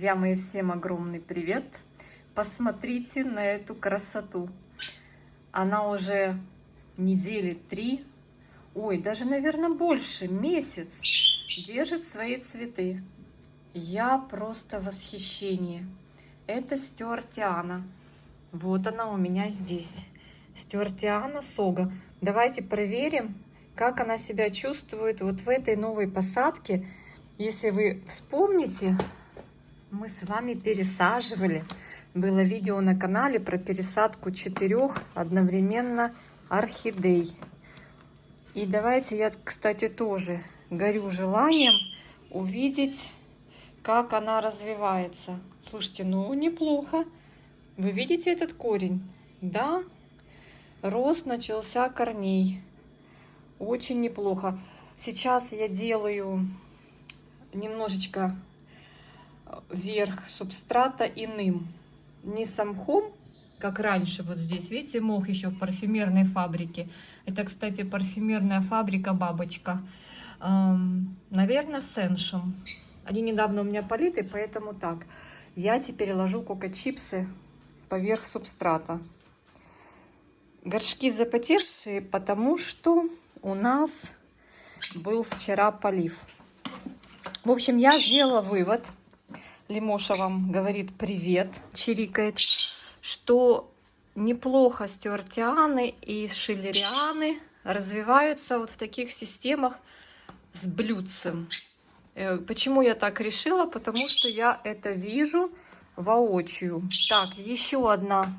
Друзья мои, всем огромный привет! Посмотрите на эту красоту. Она уже недели 3, ой, даже, наверное, больше, месяц держит свои цветы. Я просто в восхищении. Это стюартиана. Вот она у меня здесь. Стюартиана Сога. Давайте проверим, как она себя чувствует вот в этой новой посадке. Если вы вспомните, мы с вами пересаживали. Было видео на канале про пересадку 4 одновременно орхидей. И давайте я, кстати, тоже горю желанием увидеть, как она развивается. Слушайте, ну неплохо. Вы видите этот корень? Да, рост начался корней. Очень неплохо. Сейчас я делаю немножечко верх субстрата иным. Не с мхом, как раньше. Вот здесь, видите, мох еще в парфюмерной фабрике. Это, кстати, парфюмерная фабрика «Бабочка». Наверное, с эншем. Они недавно у меня политы, поэтому так. Я теперь ложу коко-чипсы поверх субстрата. Горшки запотевшие, потому что у нас был вчера полив. В общем, я сделала вывод. Лимоша вам говорит привет, чирикает, что неплохо стюартианы и шиллерианы развиваются вот в таких системах с блюдцем. Почему я так решила? Потому что я это вижу воочию. Так, еще одна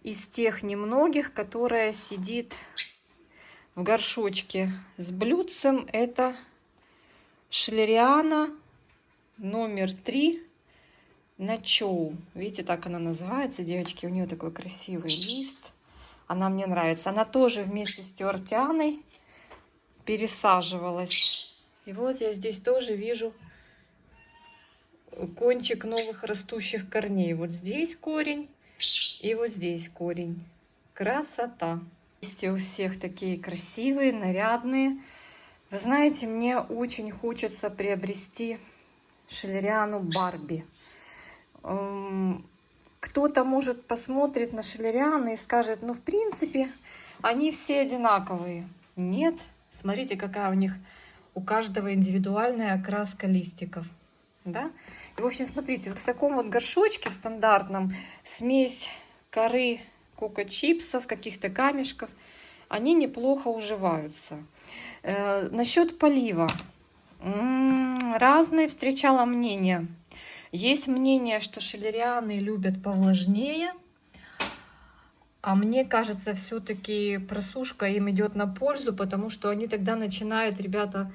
из тех немногих, которая сидит в горшочке с блюдцем. Это шиллериана номер 3 Начоу. Видите, так она называется, девочки. У нее такой красивый лист. Она мне нравится. Она тоже вместе с стюартианой пересаживалась. И вот я здесь тоже вижу кончик новых растущих корней. Вот здесь корень и вот здесь корень. Красота. Листья у всех такие красивые, нарядные. Вы знаете, мне очень хочется приобрести шиллериану Барби. Кто-то, может, посмотрит на шиллерианы и скажет, ну, в принципе, они все одинаковые. Нет. Смотрите, какая у них, у каждого индивидуальная окраска листиков. Да? И, в общем, смотрите, вот в таком вот горшочке стандартном смесь коры, коко-чипсов, каких-то камешков, они неплохо уживаются. Насчет полива. Разные встречала мнения. Есть мнение, что шиллерианы любят повлажнее, а мне кажется, все-таки просушка им идет на пользу, потому что они тогда начинают, ребята,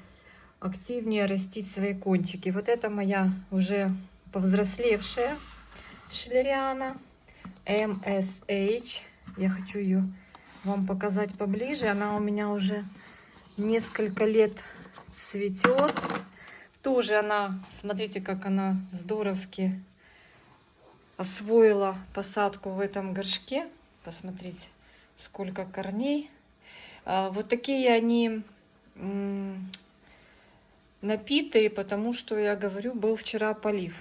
активнее растить свои кончики. Вот это моя уже повзрослевшая шиллериана MSH. Я хочу ее вам показать поближе. Она у меня уже несколько лет цветет. Тоже она, смотрите, как она здоровски освоила посадку в этом горшке. Посмотрите, сколько корней. Вот такие они напитые, потому что, я говорю, был вчера полив.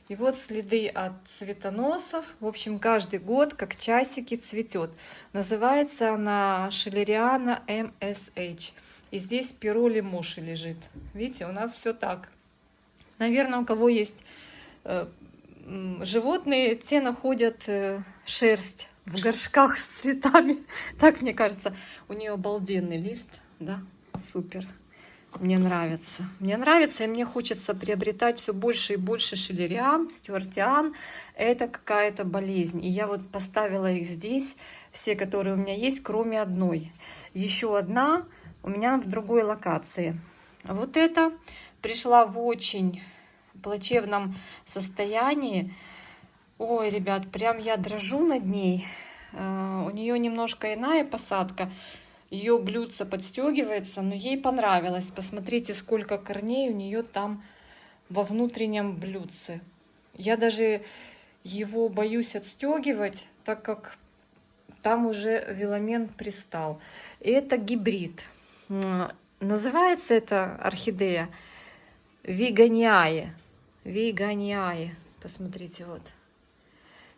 И вот следы от цветоносов. В общем, каждый год, как часики, цветет. Называется она шиллериана MSH. И здесь перо лимоши лежит. Видите, у нас все так. Наверное, у кого есть животные, те находят шерсть в горшках с цветами. Так, мне кажется, у нее обалденный лист. Да, супер. Мне нравится. Мне нравится, и мне хочется приобретать все больше и больше шиллериан, стюартиан. Это какая-то болезнь. И я вот поставила их здесь, все, которые у меня есть, кроме одной. Еще одна у меня в другой локации. Вот эта пришла в очень плачевном состоянии. Ой, ребят, прям я дрожу над ней. У нее немножко иная посадка. Ее блюдце подстегивается, но ей понравилось. Посмотрите, сколько корней у нее там во внутреннем блюдце. Я даже его боюсь отстегивать, так как там уже веломен пристал. И это гибрид. Называется эта орхидея Виганиае. Виганиае. Посмотрите, вот.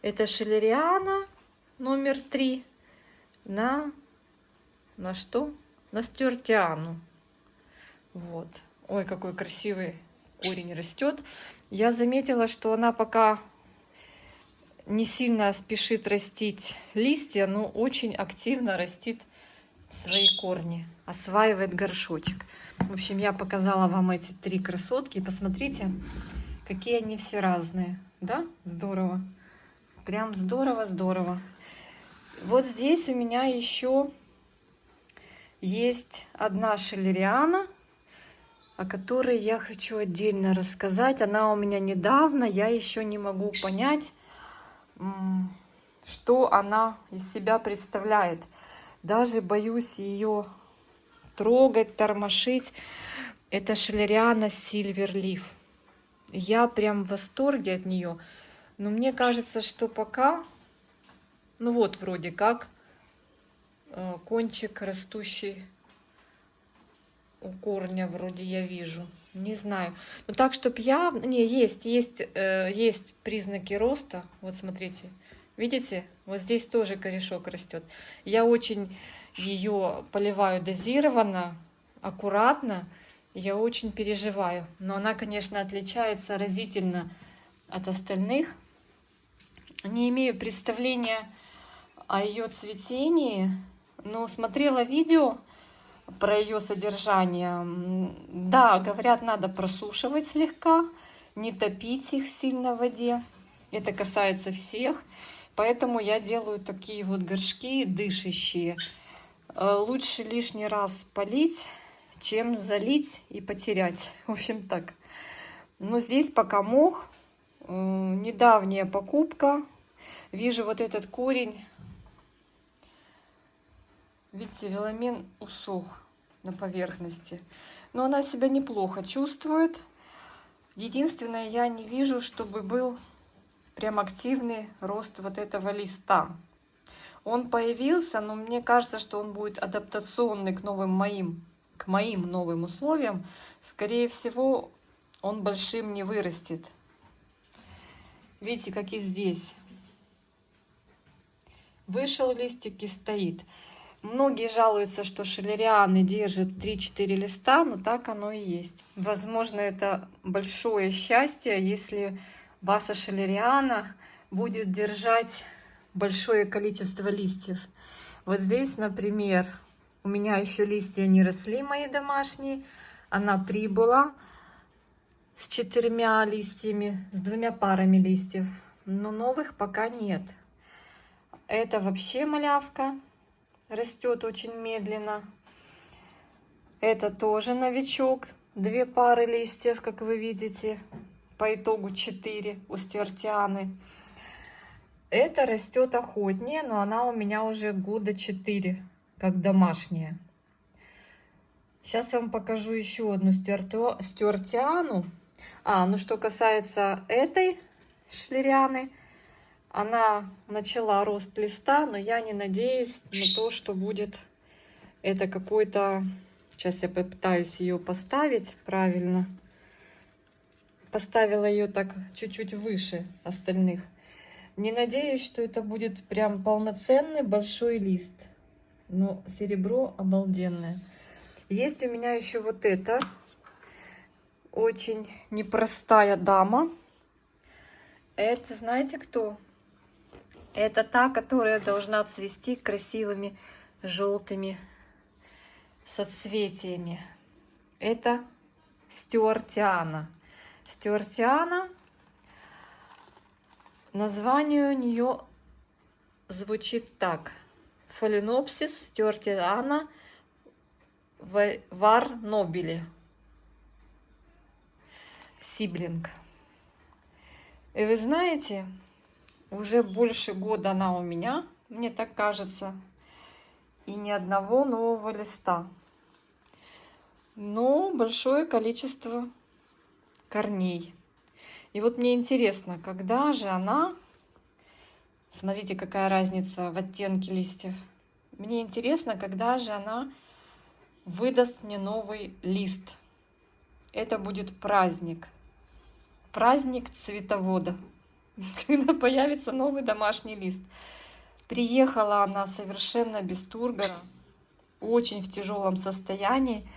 Это шиллериана номер 3 на что? На стюартиану. Вот. Ой, какой красивый корень растет. Я заметила, что она пока не сильно спешит растить листья, но очень активно растит свои корни, осваивает горшочек. В общем, я показала вам эти 3 красотки. Посмотрите, какие они все разные. Да? Здорово. Прям здорово-здорово. Вот здесь у меня еще есть одна шиллериана, о которой я хочу отдельно рассказать. Она у меня недавно, я еще не могу понять, что она из себя представляет. Даже боюсь ее трогать, тормошить. Это шиллериана Сильверлиф. Я прям в восторге от нее. Но мне кажется, что пока, ну вот вроде как, кончик растущий у корня вроде я вижу. Не знаю. Но так, чтобы я... Не, есть признаки роста. Вот смотрите. Видите? Вот здесь тоже корешок растет. Я очень ее поливаю дозированно, аккуратно. Я очень переживаю. Но она, конечно, отличается разительно от остальных. Не имею представления о ее цветении, но смотрела видео про ее содержание. Да, говорят, надо просушивать слегка, не топить их сильно в воде. Это касается всех. Поэтому я делаю такие вот горшки дышащие. Лучше лишний раз полить, чем залить и потерять. В общем так. Но здесь пока мох. Недавняя покупка. Вижу вот этот корень. Видите, веломен усох на поверхности. Но она себя неплохо чувствует. Единственное, я не вижу, чтобы был прям активный рост вот этого листа. Он появился, но мне кажется, что он будет адаптационный к моим новым условиям. Скорее всего, он большим не вырастет. Видите, как и здесь. Вышел листик и стоит. Многие жалуются, что шиллерианы держат 3-4 листа, но так оно и есть. Возможно, это большое счастье, если ваша шиллериана будет держать большое количество листьев. Вот здесь, например, у меня еще листья не росли, мои домашние. Она прибыла с 4 листьями, с 2 парами листьев, но новых пока нет. Это вообще малявка, растет очень медленно. Это тоже новичок, 2 пары листьев, как вы видите, по итогу 4 у стюартианы. Это растет охотнее, но она у меня уже года 4, как домашняя. Сейчас я вам покажу еще одну стюартиану. Ну что касается этой шиллерианы, она начала рост листа, но я не надеюсь на то, что будет это какой-то... Сейчас я попытаюсь ее поставить правильно. Поставила ее так чуть-чуть выше остальных. Не надеюсь, что это будет прям полноценный большой лист. Но серебро обалденное. Есть у меня еще вот эта очень непростая дама. Это знаете кто? Это та, которая должна цвести красивыми желтыми соцветиями. Это стюартиана. Стюартиана, название у нее звучит так. Фаленопсис стюартиана вар нобили. Сиблинг. И вы знаете, уже больше года она у меня, мне так кажется, и ни одного нового листа. Но большое количество корней. И вот мне интересно, когда же она... Смотрите, какая разница в оттенке листьев. Мне интересно, когда же она выдаст мне новый лист. Это будет праздник. Праздник цветовода. Когда появится новый домашний лист. Приехала она совершенно без тургора, очень в тяжелом состоянии.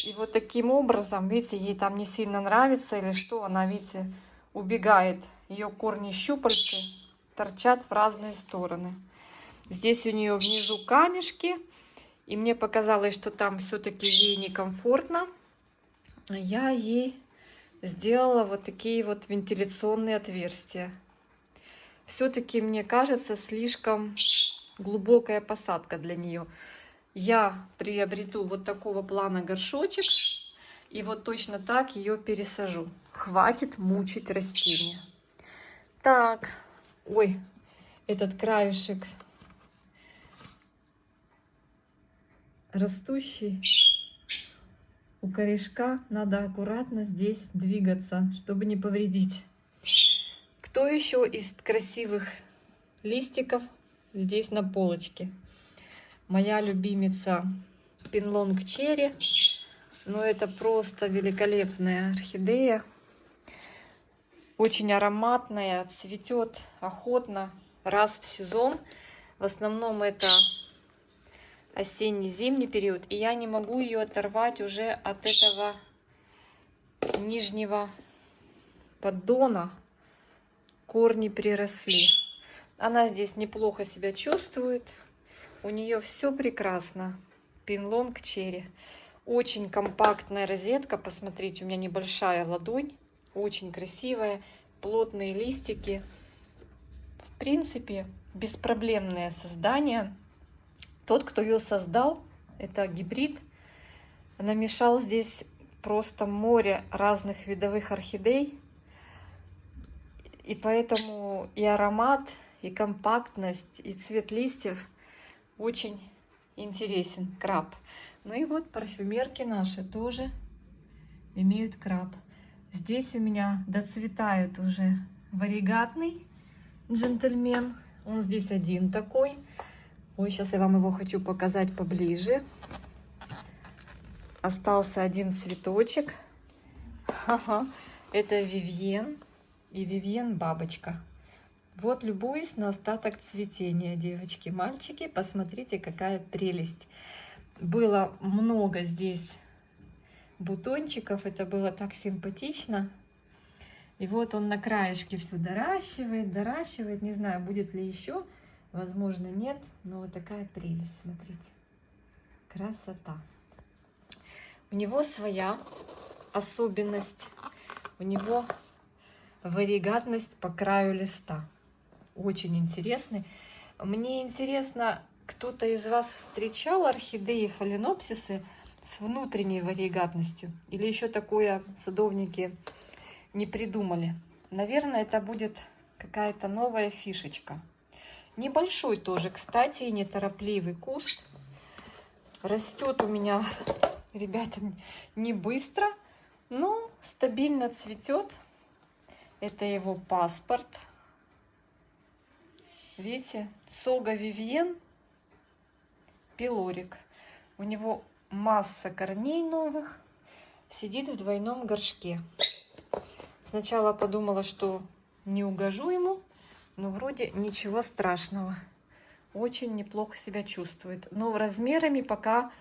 И вот таким образом, видите, ей там не сильно нравится или что, она, видите, убегает. Ее корни щупальцы торчат в разные стороны. Здесь у нее внизу камешки, и мне показалось, что там все-таки ей некомфортно. Я ей сделала вот такие вот вентиляционные отверстия. Все-таки, мне кажется, слишком глубокая посадка для нее. Я приобрету вот такого плана горшочек и вот точно так ее пересажу. Хватит мучить растения. Так, ой, этот краешек растущий у корешка, надо аккуратно здесь двигаться, чтобы не повредить. Кто еще из красивых листиков здесь на полочке? Моя любимица Пинлонг Черри. Ну, это просто великолепная орхидея. Очень ароматная, цветет охотно раз в сезон. В основном это осенне-зимний период. И я не могу ее оторвать уже от этого нижнего поддона. Корни приросли. Она здесь неплохо себя чувствует. У нее все прекрасно. Пинлонг Черри. Очень компактная розетка. Посмотрите, у меня небольшая ладонь. Очень красивая. Плотные листики. В принципе, беспроблемное создание. Тот, кто ее создал, это гибрид, намешал здесь просто море разных видовых орхидей. И поэтому и аромат, и компактность, и цвет листьев очень интересен. Краб. Ну и вот парфюмерки наши тоже имеют краб. Здесь у меня доцветает уже варигатный джентльмен. Он здесь один такой. Ой, сейчас я вам его хочу показать поближе. Остался один цветочек. Ага, это Вивьен. И Вивьен бабочка. Вот, любуюсь на остаток цветения, девочки, мальчики. Посмотрите, какая прелесть. Было много здесь бутончиков. Это было так симпатично. И вот он на краешке все доращивает, доращивает. Не знаю, будет ли еще. Возможно, нет. Но вот такая прелесть, смотрите. Красота. У него своя особенность. У него варигатность по краю листа. Очень интересный. Мне интересно, кто-то из вас встречал орхидеи фаленопсисы с внутренней варигатностью? Или еще такое садовники не придумали? Наверное, это будет какая-то новая фишечка. Небольшой тоже, кстати, и неторопливый куст. Растет у меня, ребята, не быстро, но стабильно цветет. Это его паспорт. Видите, Сога Вивьен пилорик. У него масса корней новых. Сидит в двойном горшке. Сначала подумала, что не угожу ему, но вроде ничего страшного. Очень неплохо себя чувствует. Но размерами пока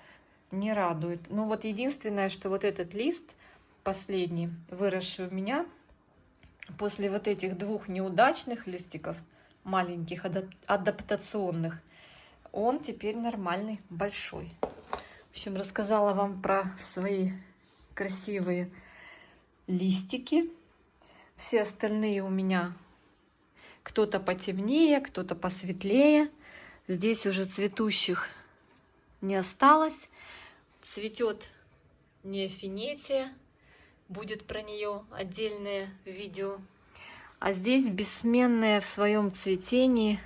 не радует. Ну вот единственное, что вот этот лист, последний, выросший у меня, после вот этих двух неудачных листиков, маленьких, адаптационных, он теперь нормальный, большой. В общем, рассказала вам про свои красивые листики. Все остальные у меня кто-то потемнее, кто-то посветлее. Здесь уже цветущих не осталось. Цветет неофинетия. Будет про нее отдельное видео. А здесь бессменная в своем цветении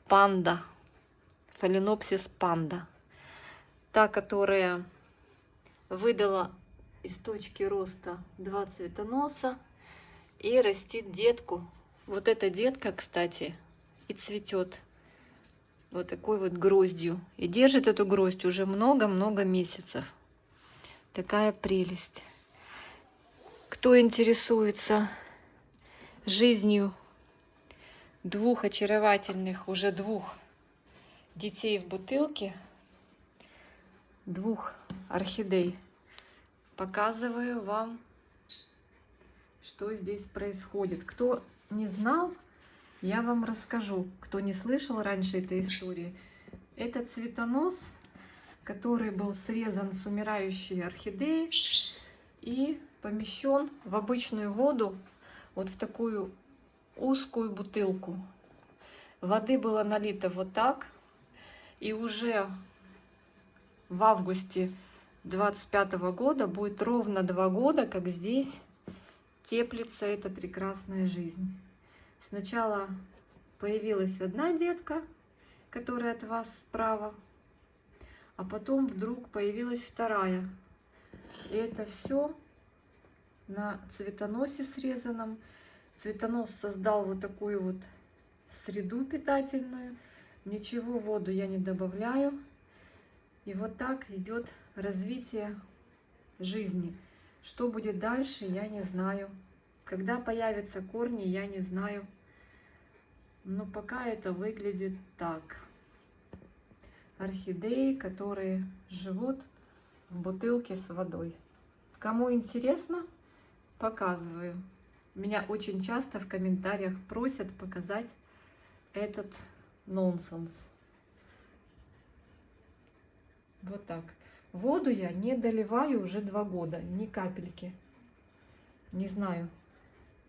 панда. Фаленопсис панда. Та, которая выдала из точки роста 2 цветоноса и растит детку. Вот эта детка, кстати, и цветет вот такой вот гроздью. И держит эту гроздь уже много-много месяцев. Такая прелесть. кто интересуется жизнью двух очаровательных, уже двух детей в бутылке, двух орхидей, показываю вам, что здесь происходит. Кто не знал, я вам расскажу. Кто не слышал раньше этой истории, это цветонос, который был срезан с умирающей орхидеи и помещен в обычную воду, вот в такую узкую бутылку. Воды было налито вот так, и уже в августе 25 года будет ровно 2 года, как здесь теплится эта прекрасная жизнь. Сначала появилась одна детка, которая от вас справа, а потом вдруг появилась вторая. И это все на цветоносе срезанном. Цветонос создал вот такую вот среду питательную. Ничего в воду я не добавляю. И вот так идет развитие жизни. Что будет дальше, я не знаю. Когда появятся корни, я не знаю. Но пока это выглядит так. Орхидеи, которые живут в бутылке с водой. Кому интересно, показываю. Меня очень часто в комментариях просят показать этот нонсенс. Вот так. Воду я не доливаю уже 2 года, ни капельки. Не знаю,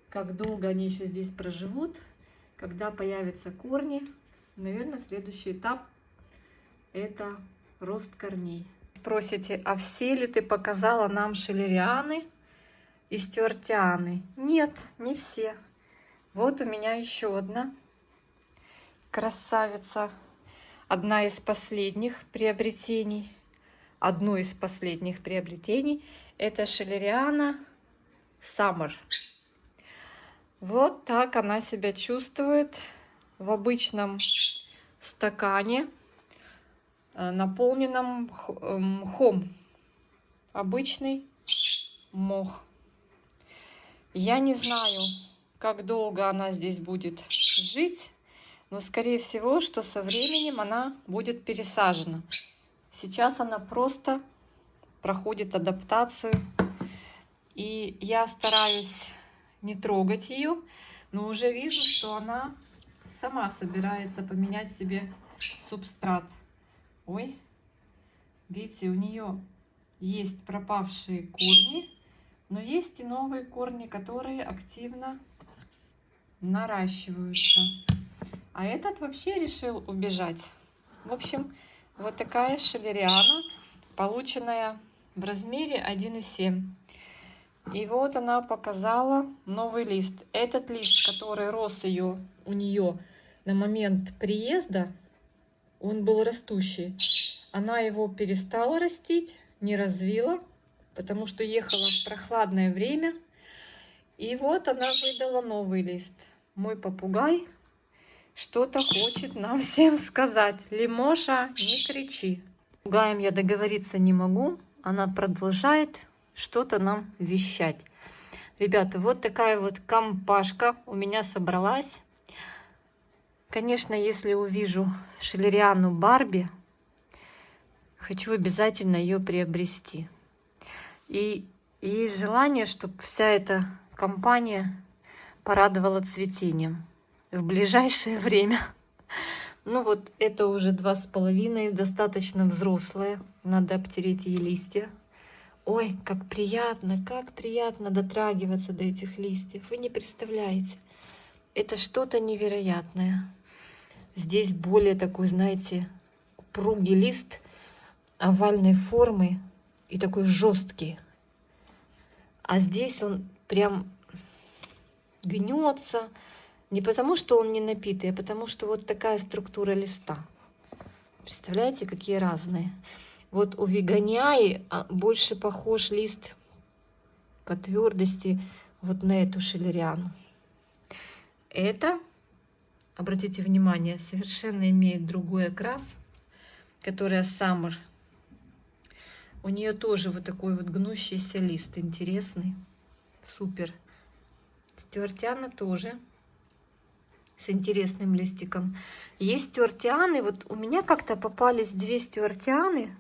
как долго они еще здесь проживут, когда появятся корни. Наверное, следующий этап — это рост корней. Спросите, а все ли ты показала нам шиллерианы и стюартианы? Нет, не все. Вот у меня еще одна красавица. Одна из последних приобретений. Одно из последних приобретений — это шиллериана Summer. Вот так она себя чувствует в обычном стакане, наполненном мхом. Обычный мох. Я не знаю, как долго она здесь будет жить, но скорее всего, что со временем она будет пересажена. Сейчас она просто проходит адаптацию, и я стараюсь не трогать ее, но уже вижу, что она сама собирается поменять себе субстрат. Ой, видите, у нее есть пропавшие корни, но есть и новые корни, которые активно наращиваются. А этот вообще решил убежать. В общем, вот такая шиллериана, полученная в размере 1,7. И вот она показала новый лист. Этот лист, который рос у нее на момент приезда, он был растущий. Она его перестала растить, не развила, потому что ехала в прохладное время. И вот она выдала новый лист. Мой попугай что-то хочет нам всем сказать. Лимоша, не кричи. С попугаем я договориться не могу. Она продолжает что-то нам вещать. Ребята, вот такая вот компашка у меня собралась. Конечно, если увижу шиллериану Барби, хочу обязательно ее приобрести. И есть желание, чтобы вся эта компания порадовала цветением в ближайшее время. Ну вот это уже 2,5, достаточно взрослая. Надо обтереть ей листья. Ой, как приятно дотрагиваться до этих листьев. Вы не представляете. Это что-то невероятное. Здесь более такой, знаете, упругий лист овальной формы и такой жесткий. А здесь он прям гнется. Не потому, что он не напитый, а потому, что вот такая структура листа. Представляете, какие разные. Вот у вегониаи больше похож лист по твердости вот на эту шиллериану. Это, обратите внимание, совершенно имеет другой окрас, которая Summer. У нее тоже вот такой вот гнущийся лист, интересный. Супер. Стюартиана тоже с интересным листиком. Есть стюартианы, вот у меня как-то попались две стюартианы,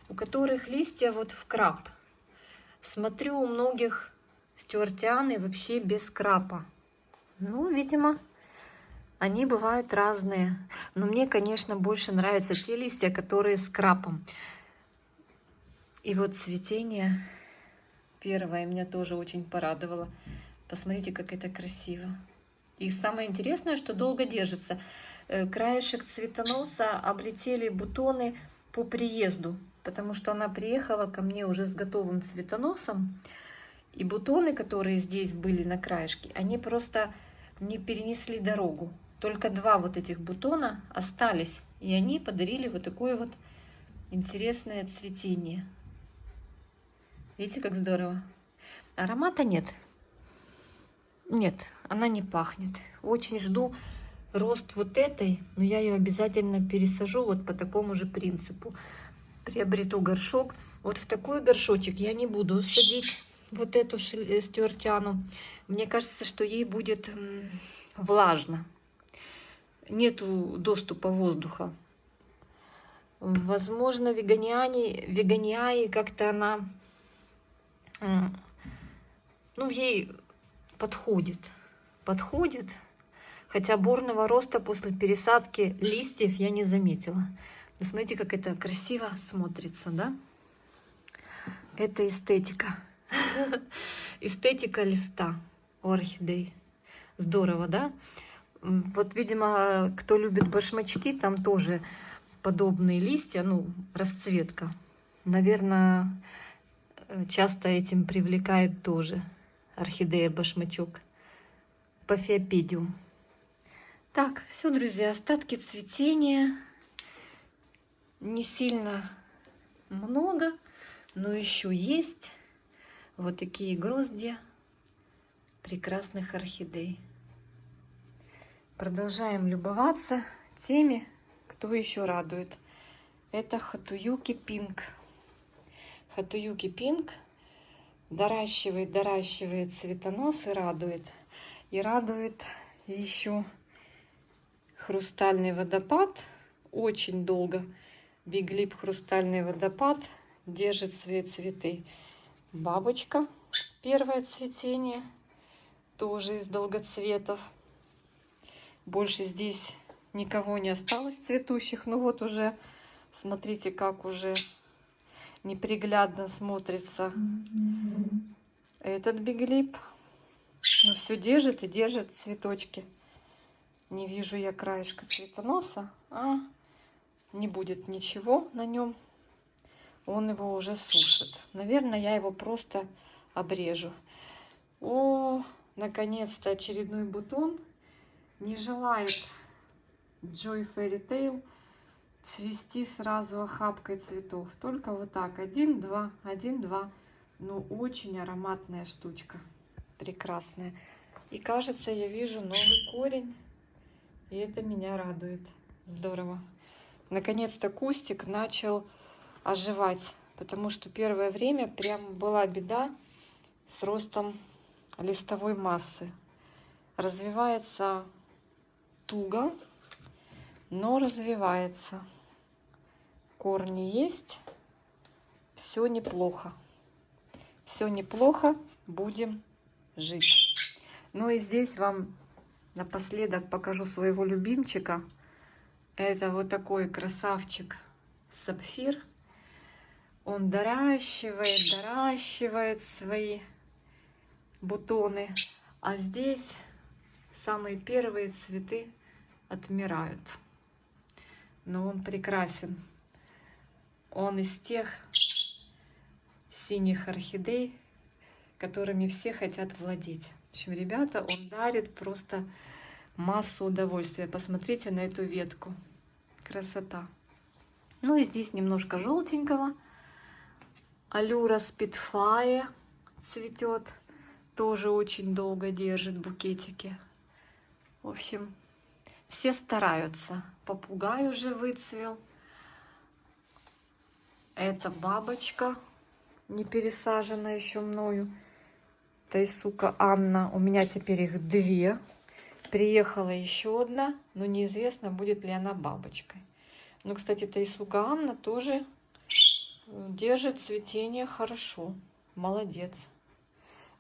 у которых листья вот в крап. Смотрю, у многих стюартианы вообще без крапа. Ну, видимо, они бывают разные. Но мне, конечно, больше нравятся те листья, которые с крапом. И вот цветение первое меня тоже очень порадовало. Посмотрите, как это красиво. И самое интересное, что долго держится. Краешек цветоноса облетели бутоны по приезду, потому что она приехала ко мне уже с готовым цветоносом. И бутоны, которые здесь были на краешке, они просто не перенесли дорогу. Только два вот этих бутона остались. И они подарили вот такое вот интересное цветение. Видите, как здорово? Аромата нет. Нет, она не пахнет. Очень жду рост вот этой, но я ее обязательно пересажу вот по такому же принципу. Приобрету горшок. Вот в такой горшочек я не буду садить вот эту стюартиану. Мне кажется, что ей будет влажно. Нету доступа воздуха. Возможно, веганиаи как-то она, ну, ей подходит. Хотя бурного роста после пересадки листьев я не заметила. Но смотрите, как это красиво смотрится, да? Это эстетика. Эстетика листа у орхидей. Здорово, да? Вот, видимо, кто любит башмачки, там тоже подобные листья, ну, расцветка. Наверное, часто этим привлекает тоже орхидея-башмачок. Пафиопедиум. Так, все, друзья, остатки цветения. Не сильно много, но еще есть вот такие гроздья прекрасных орхидей. Продолжаем любоваться теми, кто еще радует. Это Хатуюки Пинк. Хатуюки Пинк доращивает цветонос и радует. И радует еще хрустальный водопад. Очень долго Биглип хрустальный водопад держит свои цветы. Бабочка, первое цветение, тоже из долгоцветов. Больше здесь никого не осталось цветущих. Ну вот уже, смотрите, как уже неприглядно смотрится этот биглип. Ну все держит и держит цветочки. Не вижу я краешка цветоноса. Не будет ничего на нем. Он его уже сушит. Наверное, я его просто обрежу. О, наконец-то очередной бутон. Не желает Joy Fairy Tale цвести сразу охапкой цветов. Только вот так. 1-2, 1-2. Ну, очень ароматная штучка. Прекрасная. И кажется, я вижу новый корень. И это меня радует. Здорово. Наконец-то кустик начал оживать. Потому что первое время прям была беда с ростом листовой массы. Развивается туго, но развивается. Корни есть. Все неплохо. Все неплохо. Будем жить. Ну и здесь вам напоследок покажу своего любимчика. Это вот такой красавчик сапфир. Он доращивает свои бутоны. А здесь самые первые цветы отмирают. Но он прекрасен. Он из тех синих орхидей, которыми все хотят владеть. В общем, ребята, он дарит просто массу удовольствия. Посмотрите на эту ветку. Красота. Ну и здесь немножко желтенького. Алюра Спитфайр цветет. Тоже очень долго держит букетики. В общем, все стараются. Попугай уже выцвел. Это бабочка, не пересажена еще мною. Тайсука Анна. У меня теперь их две. Приехала еще одна, но неизвестно, будет ли она бабочкой. Ну, кстати, Тайсука Анна тоже держит цветение хорошо. Молодец.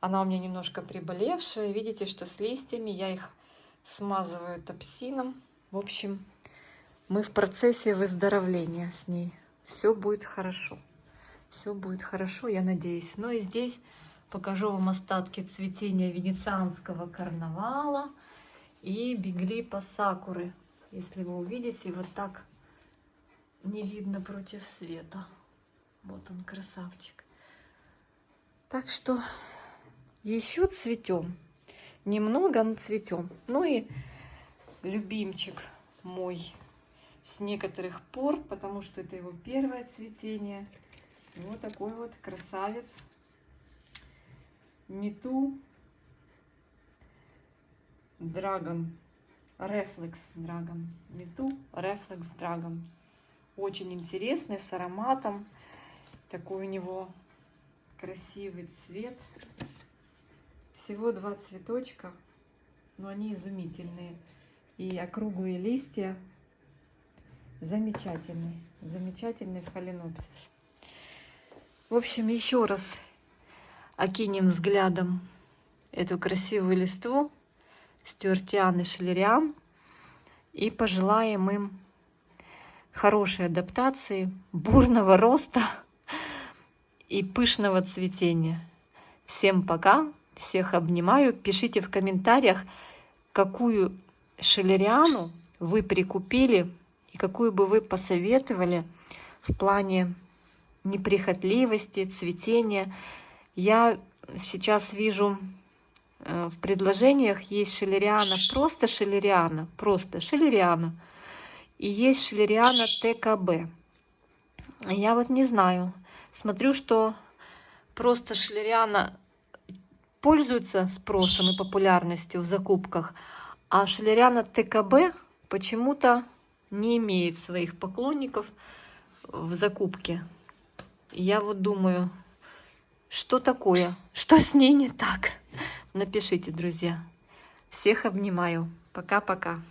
Она у меня немножко приболевшая. Видите, что с листьями я их смазываю топсином. В общем, мы в процессе выздоровления с ней. Все будет хорошо. Все будет хорошо, я надеюсь. Ну и здесь покажу вам остатки цветения венецианского карнавала и биглипа сакуры. Если вы увидите, вот так не видно против света. Вот он, красавчик. Так что еще цветем. Немного, но цветем. Ну и любимчик мой с некоторых пор, потому что это его первое цветение. Вот такой вот красавец. Мету Драгон. Рефлекс Драгон. Мету Рефлекс Драгон. Очень интересный, с ароматом. Такой у него красивый цвет. Всего 2 цветочка, но они изумительные. И округлые листья. Замечательный. Замечательный фаленопсис. В общем, еще раз окинем взглядом эту красивую листву стюартиан и шиллериан и пожелаем им хорошей адаптации, бурного роста и пышного цветения. Всем пока, всех обнимаю. Пишите в комментариях, какую шиллериану вы прикупили и какую бы вы посоветовали в плане неприхотливости, цветения. Я сейчас вижу в предложениях есть шиллериана, просто шиллериана, и есть шиллериана ТКБ. Я вот не знаю, смотрю, что просто шиллериана пользуется спросом и популярностью в закупках, а шиллериана ТКБ почему-то не имеет своих поклонников в закупке. Я вот думаю, что такое, что с ней не так. Напишите, друзья. Всех обнимаю. Пока-пока.